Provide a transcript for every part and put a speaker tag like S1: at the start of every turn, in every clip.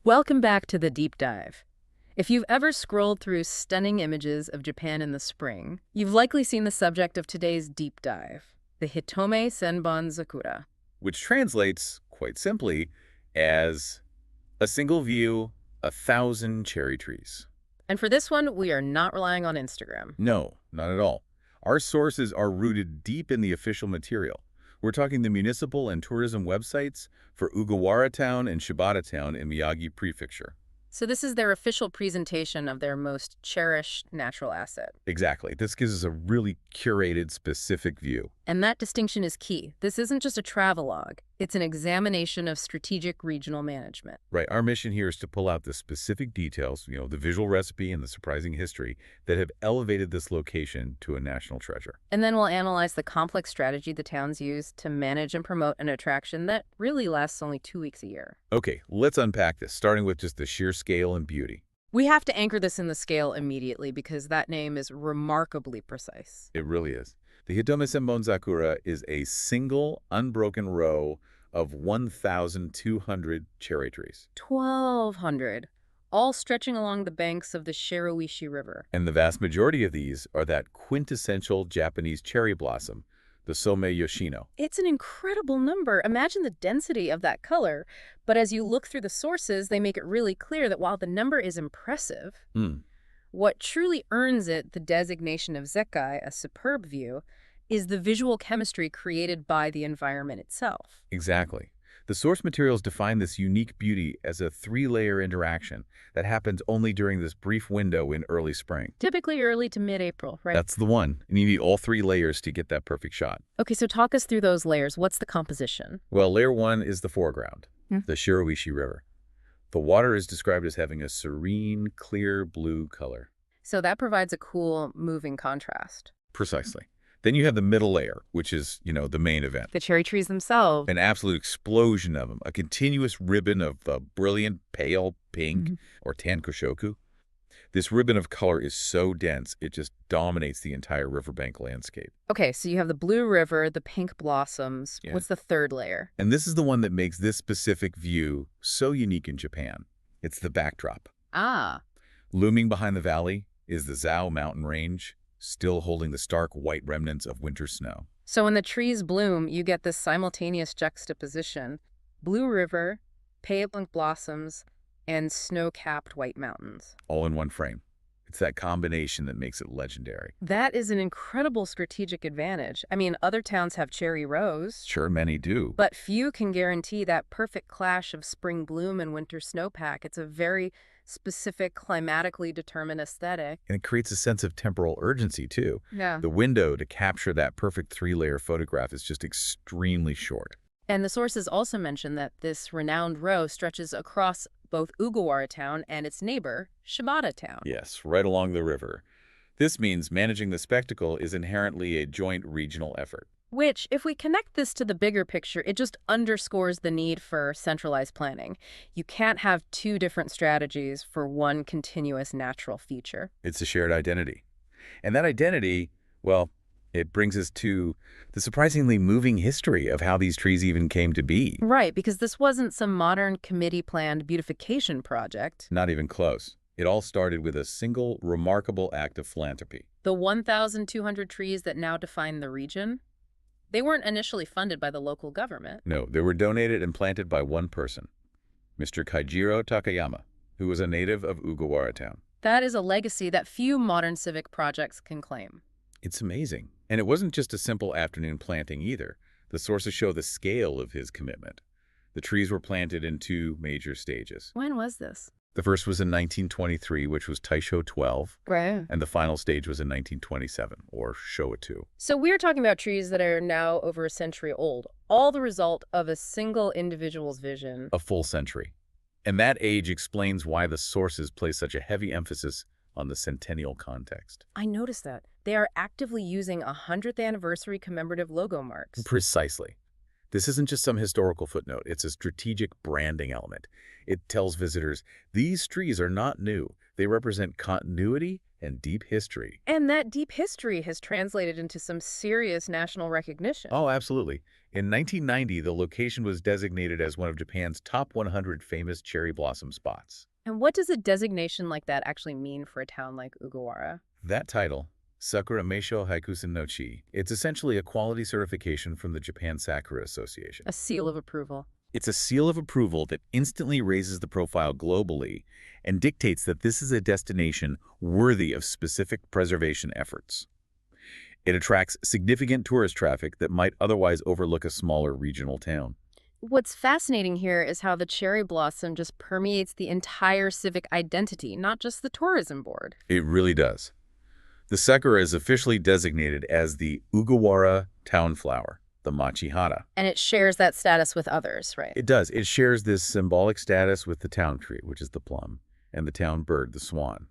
S1: Welcome back to the deep dive. If you've ever scrolled through stunning images of Japan in the spring, you've likely seen the subject of today's deep dive, the Hitome Senbonzakura.
S2: Which translates, quite simply, as a single view, 1,000 cherry trees.
S1: And for this one, we are not relying on Instagram.
S2: No, not at all. Our sources are rooted deep in the official material. We're talking the municipal and tourism websites for Ogawara Town and Shibata Town in Miyagi Prefecture.
S1: So this is their official presentation of their most cherished natural asset.
S2: Exactly. This gives us a really curated, specific view.
S1: And that distinction is key. This isn't just a travelogue. It's an examination of strategic regional management.
S2: Right. Our mission here is to pull out the specific details, the visual recipe and the surprising history that have elevated this location to a national treasure.
S1: And then we'll analyze the complex strategy the towns use to manage and promote an attraction that really lasts only 2 weeks a year.
S2: Okay, let's unpack this, starting with just the sheer scale and beauty.
S1: We have to anchor this in the scale immediately because that name is remarkably precise.
S2: It really is. The Hitome Senbonzakura is a single, unbroken row of 1,200 cherry trees.
S1: 1,200, all stretching along the banks of the Shiroishi River.
S2: And the vast majority of these are that quintessential Japanese cherry blossom, the Some Yoshino.
S1: It's an incredible number. Imagine the density of that color. But as you look through the sources, they make it really clear that while the number is impressive, what truly earns it the designation of Zekai, a superb view, is the visual chemistry created by the environment itself.
S2: Exactly. The source materials define this unique beauty as a 3-layer interaction that happens only during this brief window in early spring.
S1: Typically early to mid-April, right?
S2: That's the one. And you need all 3 layers to get that perfect shot.
S1: Okay, so talk us through those layers. What's the composition?
S2: Well, layer 1 is the foreground, the Shiroishi River. The water is described as having a serene, clear blue color.
S1: So that provides a cool, moving contrast.
S2: Precisely. Then you have the middle layer, which is, the main event.
S1: The cherry trees themselves.
S2: An absolute explosion of them, a continuous ribbon of brilliant pale pink or tankoshoku. This ribbon of color is so dense, it just dominates the entire riverbank landscape.
S1: Okay, so you have the blue river, the pink blossoms.
S2: Yeah.
S1: What's the third layer?
S2: And this is the one that makes this specific view so unique in Japan. It's the backdrop.
S1: Ah.
S2: Looming behind the valley is the Zao Mountain Range, still holding the stark white remnants of winter snow.
S1: So when the trees bloom, you get this simultaneous juxtaposition. Blue river, pale pink blossoms, and snow-capped white mountains.
S2: All in one frame. It's that combination that makes it legendary.
S1: That is an incredible strategic advantage. I mean, other towns have cherry rows.
S2: Sure, many do.
S1: But few can guarantee that perfect clash of spring bloom and winter snowpack. It's a very specific, climatically determined aesthetic.
S2: And it creates a sense of temporal urgency, too.
S1: Yeah.
S2: The window to capture that perfect 3-layer photograph is just extremely short.
S1: And the sources also mention that this renowned row stretches across both Ogawara Town and its neighbor, Shibata Town.
S2: Yes, right along the river. This means managing the spectacle is inherently a joint regional effort.
S1: Which, if we connect this to the bigger picture, it just underscores the need for centralized planning. You can't have 2 different strategies for one continuous natural feature.
S2: It's a shared identity. And that identity, well, it brings us to the surprisingly moving history of how these trees even came to be.
S1: Right, because this wasn't some modern committee-planned beautification project.
S2: Not even close. It all started with a single, remarkable act of philanthropy.
S1: The 1,200 trees that now define the region, they weren't initially funded by the local government.
S2: No, they were donated and planted by one person, Mr. Kaijiro Takayama, who was a native of Ogawara Town.
S1: That is a legacy that few modern civic projects can claim.
S2: It's amazing. And it wasn't just a simple afternoon planting either. The sources show the scale of his commitment. The trees were planted in 2 major stages.
S1: When was this?
S2: The first was in 1923, which was Taisho 12,
S1: Right.
S2: and the final stage was in 1927, or Showa 2.
S1: So we're talking about trees that are now over a century old, all the result of a single individual's vision.
S2: A full century. And that age explains why the sources place such a heavy emphasis on the centennial context.
S1: I noticed that. They are actively using 100th anniversary commemorative logo marks.
S2: Precisely. This isn't just some historical footnote. It's a strategic branding element. It tells visitors, these trees are not new. They represent continuity and deep history.
S1: And that deep history has translated into some serious national recognition.
S2: Oh, absolutely. In 1990, the location was designated as one of Japan's top 100 famous cherry blossom spots.
S1: And what does a designation like that actually mean for a town like Ogawara?
S2: That title, Sakura Meisho Haikusen no Chi, it's essentially a quality certification from the Japan Sakura Association.
S1: A seal of approval.
S2: It's a seal of approval that instantly raises the profile globally and dictates that this is a destination worthy of specific preservation efforts. It attracts significant tourist traffic that might otherwise overlook a smaller regional town.
S1: What's fascinating here is how the cherry blossom just permeates the entire civic identity, not just the tourism board.
S2: It really does. The sakura is officially designated as the Ogawara town flower, the machihara.
S1: And it shares that status with others, right?
S2: It does. It shares this symbolic status with the town tree, which is the plum, and the town bird, the swan.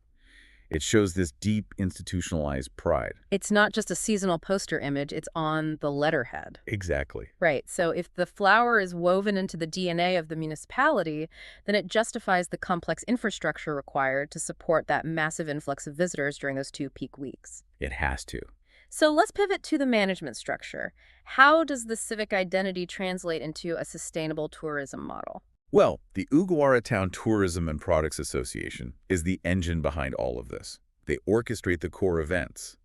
S2: It shows this deep institutionalized pride.
S1: It's not just a seasonal poster image, it's on the letterhead.
S2: Exactly.
S1: Right, so if the flower is woven into the DNA of the municipality, then it justifies the complex infrastructure required to support that massive influx of visitors during those 2 peak weeks.
S2: It has to.
S1: So let's pivot to the management structure. How does the civic identity translate into a sustainable tourism model?
S2: Well, the Ogawara Town Tourism and Products Association is the engine behind all of this. They orchestrate the core events,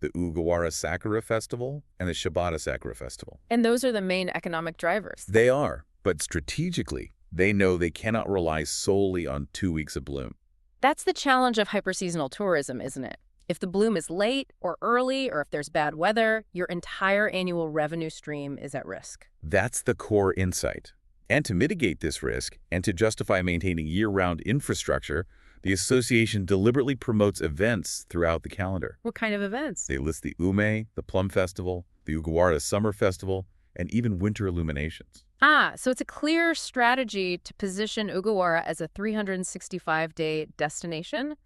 S2: the Ogawara Sakura Festival and the Shibata Sakura Festival.
S1: And those are the main economic drivers.
S2: They are, but strategically, they know they cannot rely solely on 2 weeks of bloom.
S1: That's the challenge of hyperseasonal tourism, isn't it? If the bloom is late or early, or if there's bad weather, your entire annual revenue stream is at risk.
S2: That's the core insight. And to mitigate this risk, and to justify maintaining year-round infrastructure, the association deliberately promotes events throughout the calendar.
S1: What kind of events?
S2: They list the Ume, the Plum Festival, the Ogawara Summer Festival, and even winter illuminations.
S1: So it's a clear strategy to position Ogawara as a 365-day destination.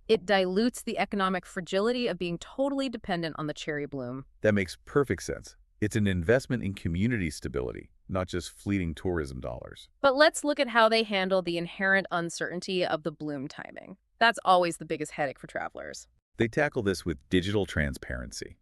S1: It dilutes the economic fragility of being totally dependent on the cherry bloom.
S2: That makes perfect sense. It's an investment in community stability, not just fleeting tourism dollars.
S1: But let's look at how they handle the inherent uncertainty of the bloom timing. That's always the biggest headache for travelers.
S2: They tackle this with digital transparency.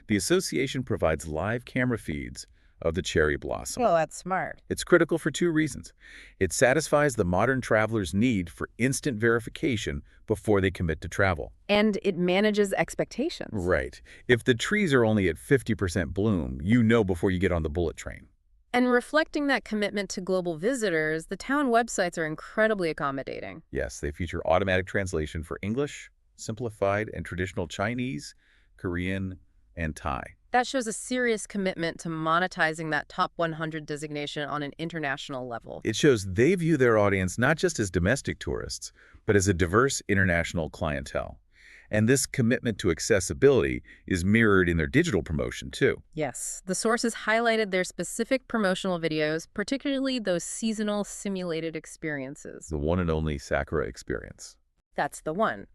S2: The association provides live camera feeds of the cherry blossom.
S1: Well, that's smart.
S2: It's critical for 2 reasons. It satisfies the modern traveler's need for instant verification before they commit to travel.
S1: And it manages expectations.
S2: Right. If the trees are only at 50% bloom, you know before you get on the bullet train.
S1: And reflecting that commitment to global visitors, the town websites are incredibly accommodating.
S2: Yes, they feature automatic translation for English, simplified and traditional Chinese, Korean, and Thai.
S1: That shows a serious commitment to monetizing that top 100 designation on an international level.
S2: It shows they view their audience not just as domestic tourists, but as a diverse international clientele. And this commitment to accessibility is mirrored in their digital promotion, too.
S1: Yes, the sources highlighted their specific promotional videos, particularly those seasonal simulated experiences.
S2: The one and only Sakura experience.
S1: That's the one.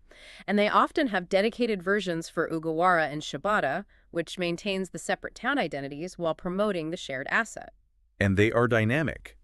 S1: And they often have dedicated versions for Ogawara and Shibata, which maintains the separate town identities while promoting the shared asset.
S2: And they are dynamic.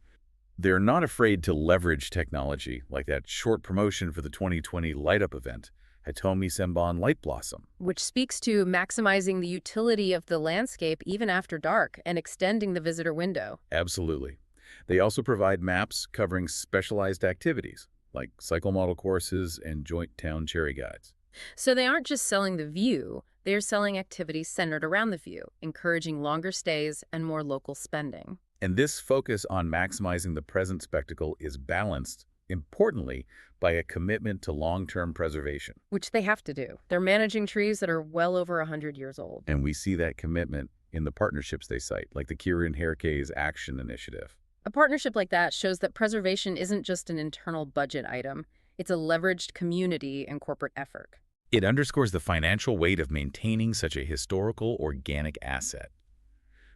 S2: They're not afraid to leverage technology, like that short promotion for the 2020 light-up event, Hitome Senbon Light Blossom.
S1: Which speaks to maximizing the utility of the landscape even after dark and extending the visitor window.
S2: Absolutely. They also provide maps covering specialized activities, like cycle model courses and joint town cherry guides.
S1: So they aren't just selling the view, they're selling activities centered around the view, encouraging longer stays and more local spending.
S2: And this focus on maximizing the present spectacle is balanced, importantly, by a commitment to long-term preservation.
S1: Which they have to do. They're managing trees that are well over 100 years old.
S2: And we see that commitment in the partnerships they cite, like the Kirin Heirike's Action Initiative.
S1: A partnership like that shows that preservation isn't just an internal budget item. It's a leveraged community and corporate effort.
S2: It underscores the financial weight of maintaining such a historical, organic asset.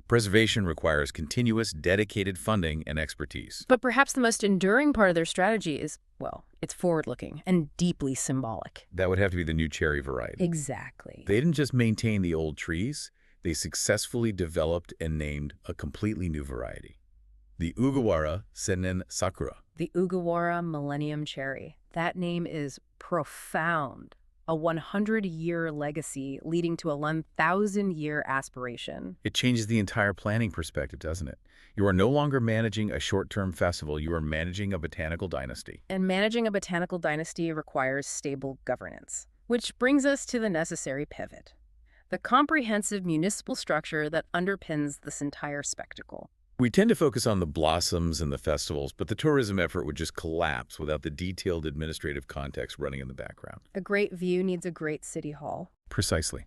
S2: Preservation requires continuous, dedicated funding and expertise.
S1: But perhaps the most enduring part of their strategy is, well, it's forward-looking and deeply symbolic.
S2: That would have to be the new cherry variety.
S1: Exactly.
S2: They didn't just maintain the old trees, they successfully developed and named a completely new variety. The Ogawara Senbonzakura.
S1: The Ogawara Millennium Cherry. That name is profound. a 100-year legacy leading to a 1,000-year aspiration.
S2: It changes the entire planning perspective, doesn't it? You are no longer managing a short-term festival, you are managing a botanical dynasty.
S1: And managing a botanical dynasty requires stable governance. Which brings us to the necessary pivot, the comprehensive municipal structure that underpins this entire spectacle.
S2: We tend to focus on the blossoms and the festivals, but the tourism effort would just collapse without the detailed administrative context running in the background.
S1: A great view needs a great city hall.
S2: Precisely.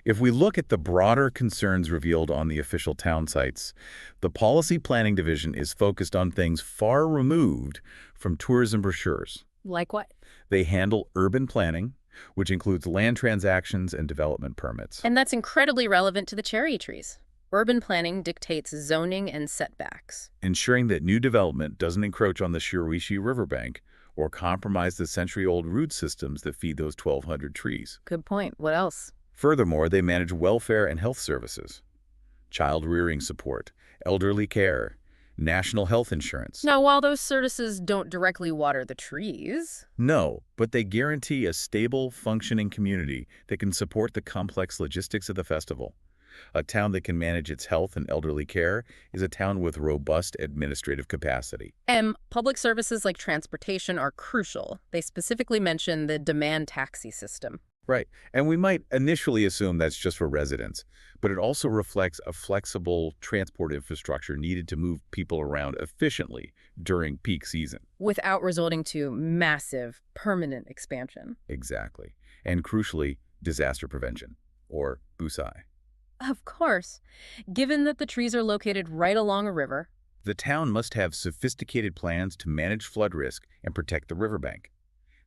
S2: If we look at the broader concerns revealed on the official town sites, the Policy Planning Division is focused on things far removed from tourism brochures.
S1: Like what?
S2: They handle urban planning, which includes land transactions and development permits.
S1: And that's incredibly relevant to the cherry trees. Urban planning dictates zoning and setbacks,
S2: ensuring that new development doesn't encroach on the Shiroishi Riverbank or compromise the century-old root systems that feed those 1,200 trees.
S1: Good point. What else?
S2: Furthermore, they manage welfare and health services, child rearing support, elderly care, national health insurance.
S1: Now, while those services don't directly water the trees...
S2: No, but they guarantee a stable, functioning community that can support the complex logistics of the festival. A town that can manage its health and elderly care is a town with robust administrative capacity.
S1: And public services like transportation are crucial. They specifically mention the demand taxi system.
S2: Right, and we might initially assume that's just for residents, but it also reflects a flexible transport infrastructure needed to move people around efficiently during peak season.
S1: Without resorting to massive, permanent expansion.
S2: Exactly. And crucially, disaster prevention, or busai.
S1: Of course. Given that the trees are located right along a river,
S2: the town must have sophisticated plans to manage flood risk and protect the riverbank.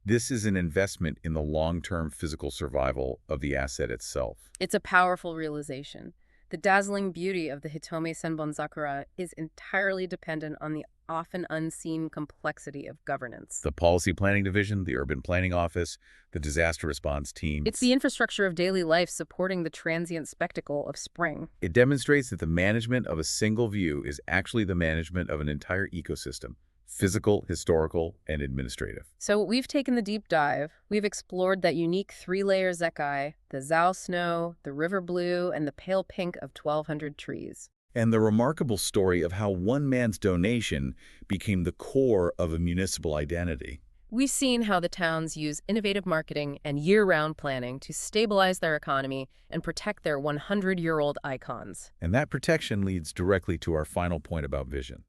S2: This is an investment in the long-term physical survival of the asset itself.
S1: It's a powerful realization. The dazzling beauty of the Hitome Senbonzakura is entirely dependent on the often unseen complexity of governance.
S2: The Policy Planning Division, the Urban Planning Office, the Disaster Response Team.
S1: It's the infrastructure of daily life supporting the transient spectacle of spring.
S2: It demonstrates that the management of a single view is actually the management of an entire ecosystem. Physical, historical, and administrative.
S1: So we've taken the deep dive. We've explored that unique three-layer zekai, the Zao snow, the river blue, and the pale pink of 1,200 trees.
S2: And the remarkable story of how one man's donation became the core of a municipal identity.
S1: We've seen how the towns use innovative marketing and year-round planning to stabilize their economy and protect their 100-year-old icons.
S2: And that protection leads directly to our final point about vision.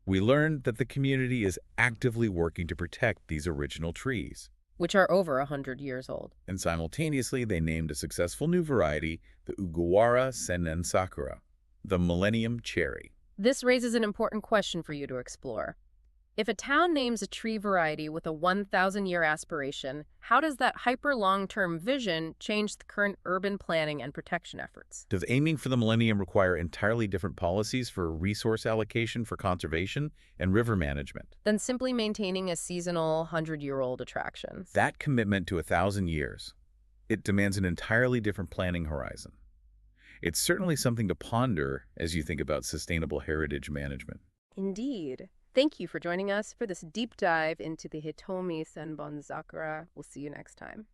S2: We learned that the community is actively working to protect these original trees,
S1: which are over 100 years old.
S2: And simultaneously, they named a successful new variety, the Ogawara Senbonzakura, the Millennium Cherry.
S1: This raises an important question for you to explore. If a town names a tree variety with a 1,000-year aspiration, how does that hyper-long-term vision change the current urban planning and protection efforts?
S2: Does aiming for the millennium require entirely different policies for resource allocation for conservation and river management
S1: than simply maintaining a seasonal 100-year-old attraction?
S2: That commitment to 1,000 years, it demands an entirely different planning horizon. It's certainly something to ponder as you think about sustainable heritage management.
S1: Indeed. Thank you for joining us for this deep dive into the Hitome Senbonzakura. We'll see you next time.